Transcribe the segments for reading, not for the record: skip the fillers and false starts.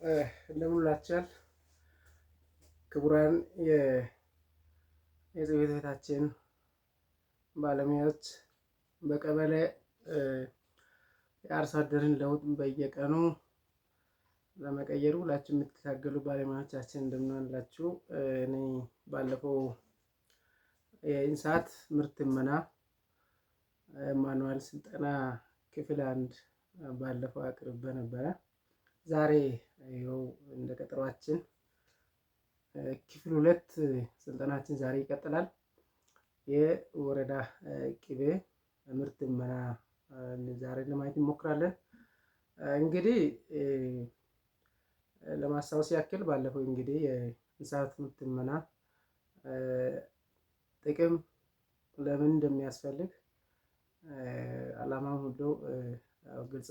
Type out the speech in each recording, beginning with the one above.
እንደምንላችኋል ክቡራን የጽሕፈት ቤታችን ባለሙያዎች በቀበሌ የአርሶ አደርን ለውጥ በየቀኑ ለመቀየር ሁላችሁ የምትታገሉ ባለሙያዎቻችን እንደምንላችሁ። እኔ ባለፈው የእንስሳት ምርት ምና ማኑዋል ስልጠና ክፍል 1 ባለፈው አቅርቤ ነበረ። ዛሬ ይኸው እንደ ቀጠሯችን ክፍል 2 ስልጠናችን ዛሬ ይቀጥላል። የወረዳ ቅቤ ምርት ምና ዛሬ ለማየት እንሞክራለን። እንግዲህ ለማስታወስ ያክል ባለፈው እንግዲህ የእንስሳት ምርት ምና ጥቅም ለምን እንደሚያስፈልግ ዓላማውን ሁሉ ግልጽ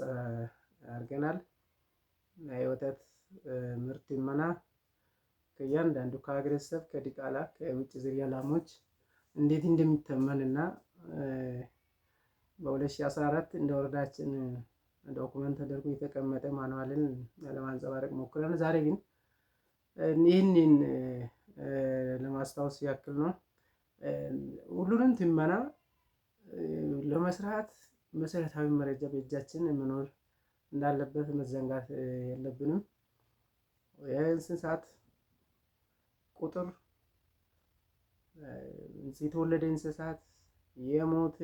አድርገናል። የወተት ምርት ምና ከእያንዳንዱ ከአግሬሰብ ከዲቃላ ከውጭ ዝርያ ላሞች እንዴት እንደሚተመን እና በ2014 እንደ ወረዳችን ዶክመንት ተደርጎ የተቀመጠ ማኑዋልን ለማንጸባረቅ ሞክረን ዛሬ ግን ይህንን ለማስታወስ ያክል ነው። ሁሉንም ትመና ለመስራት መሰረታዊ መረጃ በእጃችን መኖር እንዳለበት መዘንጋት የለብንም። የእንስሳት ቁጥር፣ የተወለደ እንስሳት፣ የሞተ፣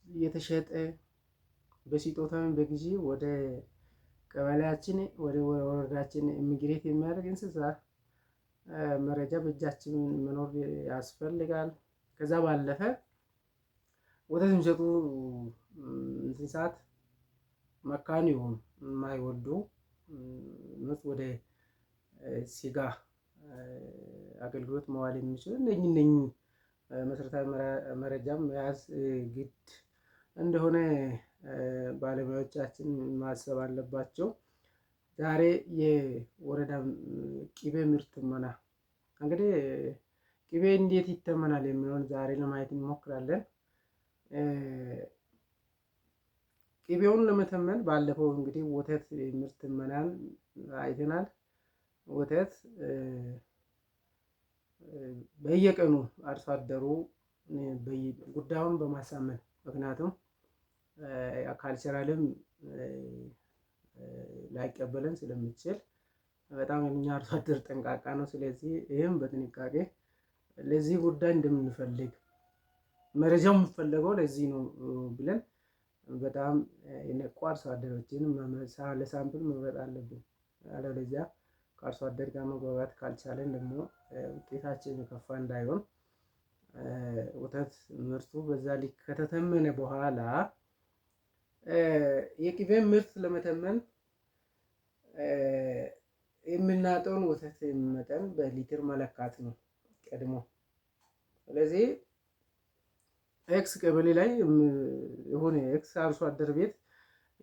የተሸጠ፣ በስጦታም በግዢ ወደ ቀበሌያችን ወደ ወረዳችን ኢሚግሬት የሚያደርግ እንስሳት መረጃ በእጃችን መኖር ያስፈልጋል። ከዛ ባለፈ ወተት የሚሰጡ እንስሳት መካን የሆኑ የማይወልዱ ወደ ስጋ አገልግሎት መዋል የሚችሉ እነኚህ መሰረታዊ መረጃም መያዝ ግድ እንደሆነ ባለሙያዎቻችን ማሰብ አለባቸው። ዛሬ የወረዳ ቅቤ ምርት ምና እንግዲህ ቅቤ እንዴት ይተመናል የሚለውን ዛሬ ለማየት እንሞክራለን። ቅቤውን ለመተመን ባለፈው እንግዲህ ወተት ምርት ምናን አይተናል። ወተት በየቀኑ አርሶ አደሩ ጉዳዩን በማሳመን ምክንያቱም ካልቸራልም ላይቀበለን ስለሚችል በጣም የኛ አርሶ አደር ጠንቃቃ ነው። ስለዚህ ይህም በጥንቃቄ ለዚህ ጉዳይ እንደምንፈልግ መረጃው የሚፈለገው ለዚህ ነው ብለን በጣም የነቁ አርሶ አደሮችን ለሳምፕል መምረጥ አለብን። አለበለዚያ ከአርሶ አደር ጋር መግባባት ካልቻለን ደግሞ ውጤታችን የከፋ እንዳይሆን ወተት ምርቱ በዛ ልክ ከተተመነ በኋላ የቅቤ ምርት ለመተመን የምናጠውን ወተት መጠን በሊትር መለካት ነው ቀድሞ። ስለዚህ ኤክስ ቀበሌ ላይ የሆነ ኤክስ አርሶ አደር ቤት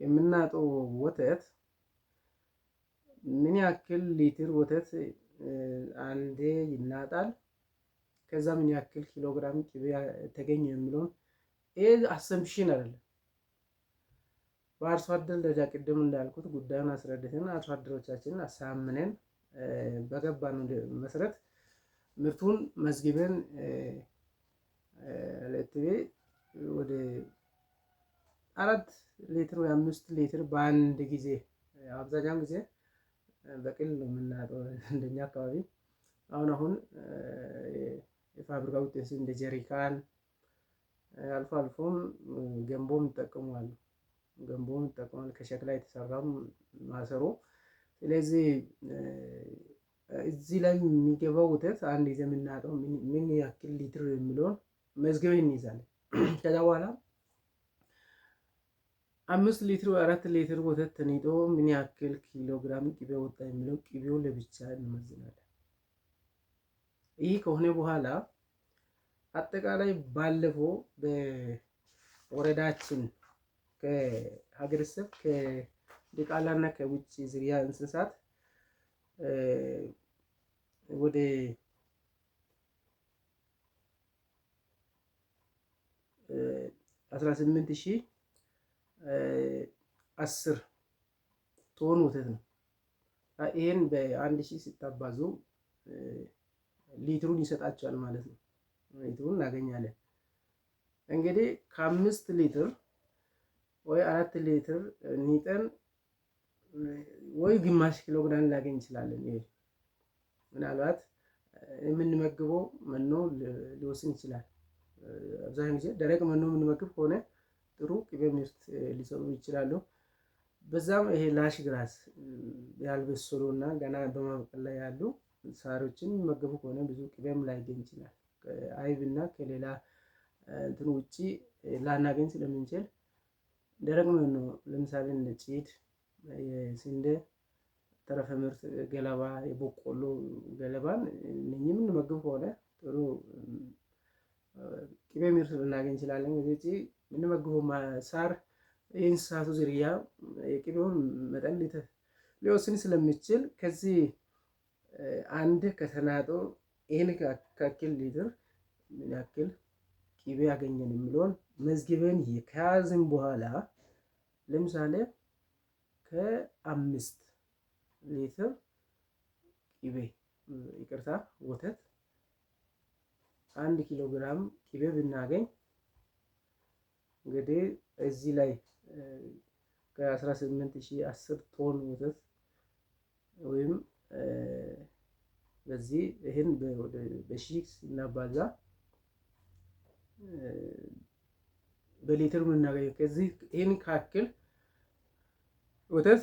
የምናጠው ወተት ምን ያክል ሊትር ወተት አንዴ ይናጣል፣ ከዛ ምን ያክል ኪሎግራም ቅቤ ተገኘ የሚለውን ይሄ አሰምፕሽን አይደለም። በአርሶ አደር ደረጃ ቅድም እንዳልኩት ጉዳዩን አስረድተን አርሶ አደሮቻችንን አሳምነን በገባን መሰረት ምርቱን መዝግበን ለትቤ ወደ 4 ሊትር ወይ 5 ሊትር በአንድ ጊዜ አብዛኛውን ጊዜ በቅል ነው የምናጠው እንደኛ አካባቢ። አሁን የፋብሪካ ውጤት እንደ ጀሪካን አልፎ አልፎም ገንቦም ይጠቀማሉ። ከሸክላ የተሰራም ማሰሮ። ስለዚህ እዚህ ላይ የሚገባው ወተት አንድ ጊዜ የምናጠው ምን ያክል ሊትር የሚለውን መዝግበን እንይዛለን። ከዛ በኋላ 5 ሊትር ወይ 4 ሊትር ወተት ተኒጦ ምን ያክል ኪሎግራም ቅቤ ወጣ የሚለው ቅቤው ለብቻ እንመዝናለን። ይህ ከሆነ በኋላ አጠቃላይ ባለፈው በወረዳችን ከሀገረሰብ ከዲቃላና ከውጭ ዝርያ እንስሳት ወደ 18,010 ቶን ወተት ነው ይሄን በ1000 ሲታባዙ ሊትሩን ይሰጣቸዋል ማለት ነው። ሊትሩን እናገኛለን። እንግዲህ ከ5 ሊትር ወይ 4 ሊትር ኒጠን ወይ ግማሽ ኪሎ ግራም ላገኝ እንችላለን። ይሄ ምናልባት የምንመግበው መኖ ሊወስን ይችላል። አብዛኛው ጊዜ ደረቅ መኖ የምንመግብ ከሆነ ጥሩ ቅቤ ምርት ሊሰሩ ይችላሉ። በዛም ይሄ ላሽ ግራስ ያልበሰሉና ገና በማብቀል ላይ ያሉ ሳሮችን የሚመገቡ ከሆነ ብዙ ቅቤም ላይገኝ ይችላል። አይብና ከሌላ እንትን ውጪ ላናገኝ ስለምንችል ደረቅ መኖ ለምሳሌ እንደ ጭድ፣ የስንዴ ተረፈ ምርት ገለባ፣ የበቆሎ ገለባን እነኚህ የምንመግብ ከሆነ ጥሩ ቅቤ ምርት ልናገኝ እንችላለን። ከዚህ የምንመግበው ሳር የእንስሳቱ ዝርያ የቅቤውን መጠን ሊወስን ስለሚችል ከዚህ አንድ ከተናጦ ይህን ያክል ሊትር ምን ያክል ቅቤ ያገኘን የሚለውን መዝግበን ከያዝን በኋላ ለምሳሌ ከ5 ሊትር ቅቤ ይቅርታ ወተት 1 ኪሎ ግራም ቅቤ ብናገኝ እንግዲህ እዚህ ላይ ከ18,000 10 ቶን ወተት ወይም በዚህ ይሄን በሺህ ስናባዛ በሊትር የምናገኘው ከዚህ ይሄን ካክል ወተት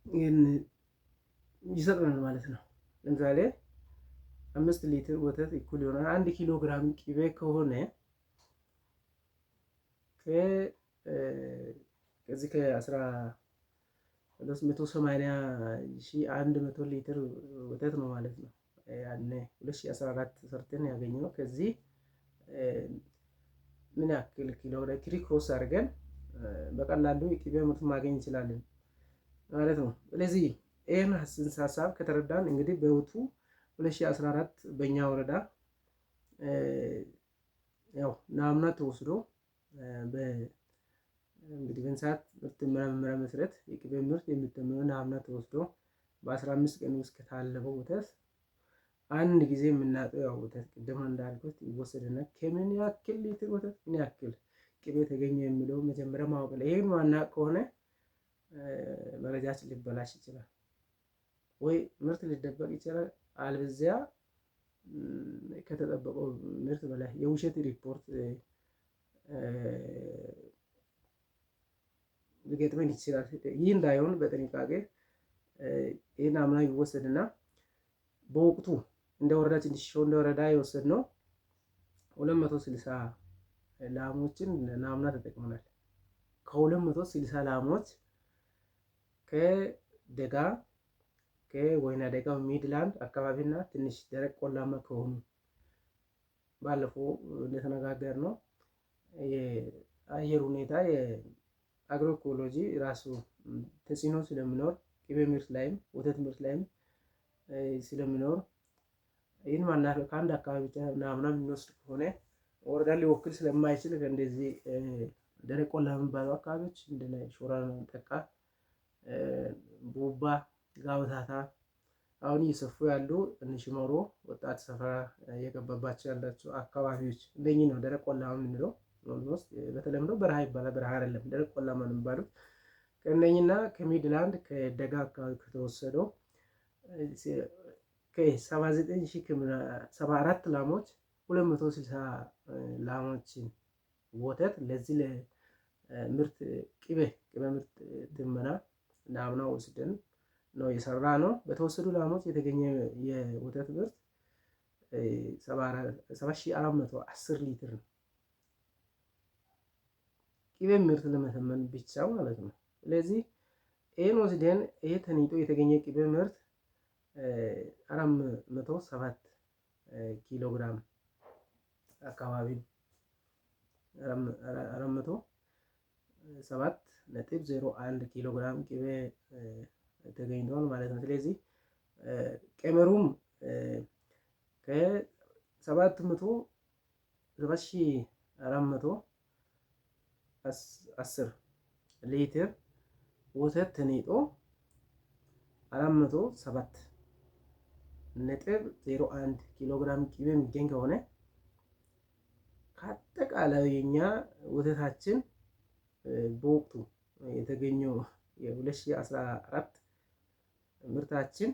ይሄን ይሰጠናል ማለት ነው። ለምሳሌ 5 ሊትር ወተት እኩል ይሆናል 1 ኪሎ ግራም ቅቤ ከሆነ ከዚህ ከ180,100 ሊትር ወተት ነው ማለት ነው። ያኔ 2014 ሰርተን ያገኘነው ከዚህ ምን ያክል ኪሎ ክሪክሮስ አድርገን በቀላሉ የቅቤ ምርት ማግኘት እንችላለን ማለት ነው። ስለዚህ ይህን ሀሳብ ከተረዳን እንግዲህ በወቅቱ 2014 በእኛ ወረዳ ያው ናሙና ተወስዶ እንግዲህ በእንስሳት ምርት መመሪያ መሰረት የቅቤ ምርት የሚተመነው ናሙና ተወስዶ በ15 ቀን ውስጥ ከታለበው ወተት አንድ ጊዜ የምናጠው ያው ወተት ቅድም እንዳልኩት ይወሰድና ከምን ያክል ሊትር ወተት ምን ያክል ቅቤ ተገኘ የሚለው መጀመሪያ ማወቅ ነው። ይሄን ማናውቅ ከሆነ መረጃችን ሊበላሽ ይችላል ወይ ምርት ሊደበቅ ይችላል። አልበዚያ ከተጠበቀው ምርት በላይ የውሸት ሪፖርት ሊገጥመን ይችላል። ይህ እንዳይሆን በጥንቃቄ ይህ ናሙና ይወሰድና በወቅቱ እንደ ወረዳ ትንሽ እንደ ወረዳ የወሰድነው 260 ላሞችን ናሙና ተጠቅመናል። ከ260 ላሞች ከደጋ ከወይና ደጋ ሚድላንድ አካባቢና ትንሽ ደረቅ ቆላማ ከሆኑ ባለፈው እንደተነጋገርነው የአየር ሁኔታ የአግሮ ኢኮሎጂ ራሱ ተጽዕኖ ስለሚኖር ቅቤ ምርት ላይም ወተት ምርት ላይም ስለሚኖር ይህን ማናፈቅ ከአንድ አካባቢ ብቻ ናሙና የምንወስድ ከሆነ ወረዳ ሊወክል ስለማይችል ከእንደዚህ ደረቅ ቆላ የሚባሉ አካባቢዎች እንደነ ሾራ ጠቃ፣ ቡባ፣ ጋውታታ አሁን እየሰፉ ያሉ ሽመሮ ወጣት ሰፈራ እየገባባቸው ያላቸው አካባቢዎች እንደኚህ ነው ደረቅ ቆላ የምንለው። ኦልሞስት በተለምዶ በረሃ ይባላል። በረሃ አይደለም ደረቅ ቆላማ ነው የሚባሉት። ከእነኝና ከሚድላንድ ከደጋ አካባቢ ከተወሰደው ከ79,074 ላሞች 260 ላሞችን ወተት ለዚህ ለምርት ቅቤ ምርት ትመና ናሙና ወስደን ነው የሰራ ነው። በተወሰዱ ላሞች የተገኘ የወተት ምርት 7,410 ሊትር ነው። ቅቤ ምርት ለመተመን ብቻ ማለት ነው። ስለዚህ ይሄን ወስደን ይሄ ተኒጦ የተገኘ ቅቤ ምርት 407 ኪሎ ግራም አካባቢ 407.01 ኪሎ ግራም ቅቤ ተገኝቷል ማለት ነው። ስለዚህ ቀመሩም ከ7,410 ሊትር ወተት ተኒጦ 407.01 ኪሎ ግራም ቅቤ የሚገኝ ከሆነ ከአጠቃላይ የኛ ወተታችን በወቅቱ የተገኘው የ2014 ምርታችን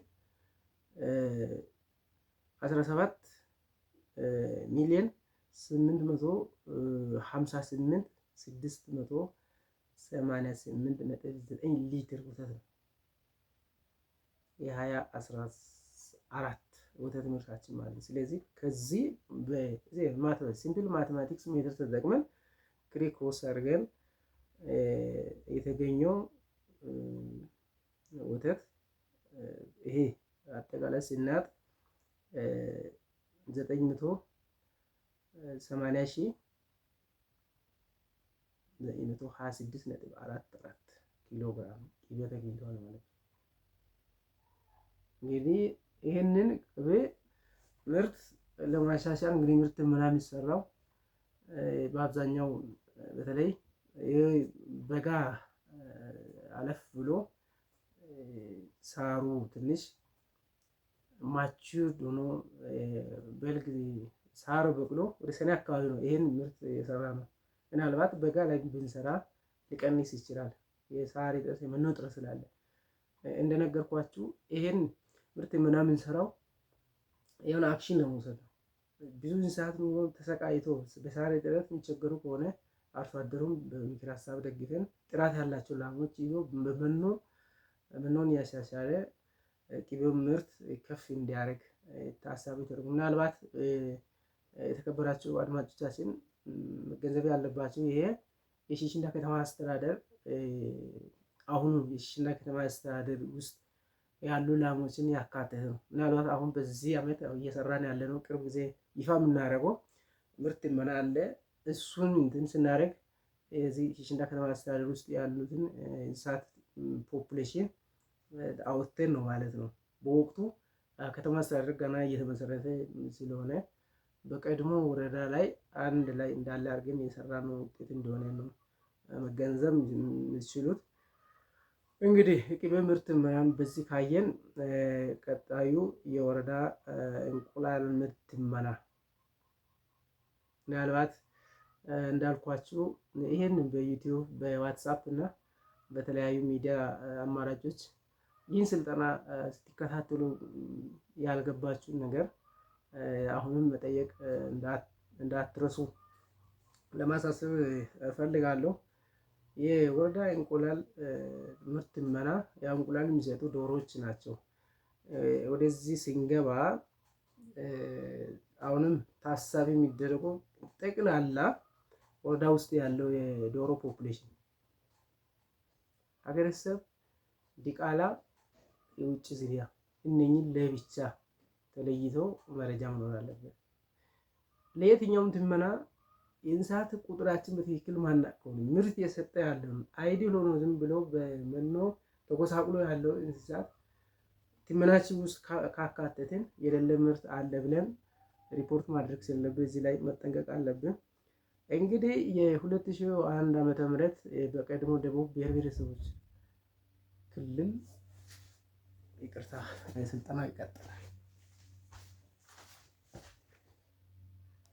17,688,688.9 ሊትር ወተት ነው። የ2014 ወተት ምርታችን ማለት ነው። ስለዚህ ከዚህ ሲምፕል ማቴማቲክስ ሜትር ተጠቅመን ክሪክሮስ አድርገን የተገኘው ወተት ይሄ አጠቃላይ ሲናጥ 980,926.44 ኪሎ ግራም ቅቤ ተገኝቷል ማለት ነው። እንግዲህ ይሄንን ቅቤ ምርት ለማሻሻል እንግዲህ ምርት ምናምን የሚሰራው በአብዛኛው በተለይ በጋ አለፍ ብሎ ሳሩ ትንሽ ማቹርድ ሆኖ በልግ ሳሩ በቅሎ ወደ ሰኔ አካባቢ ነው ይሄን ምርት የሰራ ነው። ምናልባት በጋ ላይ ብንሰራ ሊቀንስ ይችላል፣ የሳር እጥረት የመኖ እጥረት ስላለ። እንደነገርኳችሁ ይሄን ምርት ምናምን ሰራው የሆነ አክሽን ለመውሰድ ነው። ብዙ እንስሳት ተሰቃይቶ በሳር እጥረት የሚቸገሩ ከሆነ አርሶ አደሩም በምክር ሀሳብ ደግፈን ጥራት ያላቸው ላሞች ይዞ መኖን ያሻሻለ ቅቤው ምርት ከፍ እንዲያደርግ ታሳቢ ተደርጎ ምናልባት የተከበራችሁ አድማጮቻችን መገንዘብ ያለባቸው ይሄ የሽሽንዳ ከተማ አስተዳደር አሁኑ የሽሽንዳ ከተማ አስተዳደር ውስጥ ያሉ ላሞችን ያካተተ ነው። ምናልባት አሁን በዚህ ዓመት እየሰራን ያለ ነው። ቅርብ ጊዜ ይፋ የምናደርገው ምርት ምን አለ እሱን እንትን ስናደርግ የዚህ ሽሽንዳ ከተማ አስተዳደር ውስጥ ያሉትን እንስሳት ፖፑሌሽን አውጥተን ነው ማለት ነው። በወቅቱ ከተማ አስተዳደር ገና እየተመሰረተ ስለሆነ በቀድሞ ወረዳ ላይ አንድ ላይ እንዳለ አድርገን የሰራነው ውጤት እንደሆነ ነው መገንዘብ የምትችሉት። እንግዲህ ቅቤ ምርት ምናምን በዚህ ካየን ቀጣዩ የወረዳ እንቁላል ምርት ትመና ምናልባት እንዳልኳችሁ ይሄን በዩቲዩብ በዋትስአፕ እና በተለያዩ ሚዲያ አማራጮች ይህን ስልጠና ስትከታተሉ ያልገባችሁን ነገር አሁንም መጠየቅ እንዳትረሱ ለማሳሰብ እፈልጋለሁ። የወረዳ እንቁላል ምርት ትመና ያው እንቁላል የሚሰጡ ዶሮዎች ናቸው። ወደዚህ ስንገባ አሁንም ታሳቢ የሚደረገው ጠቅላላ ወረዳ ውስጥ ያለው የዶሮ ፖፑሌሽን ሀገረሰብ፣ ዲቃላ፣ የውጭ ዝርያ እነኚህን ለብቻ ተለይቶ መረጃ መኖር አለበት። ለየትኛውም ትመና የእንስሳት ቁጥራችን በትክክል ማናቅ ከሆነ ምርት የሰጠ ያለው አይዲል ሆኖ ዝም ብሎ በመኖ ተጎሳቁሎ ያለው እንስሳት ትመናችን ውስጥ ካካተትን የሌለ ምርት አለ ብለን ሪፖርት ማድረግ ስለለብን እዚህ ላይ መጠንቀቅ አለብን። እንግዲህ የ2001 ዓመተ ምህረት በቀድሞ ደቡብ ብሔር ብሔረሰቦች ክልል ይቅርታ ስልጠና ይቀጥላል።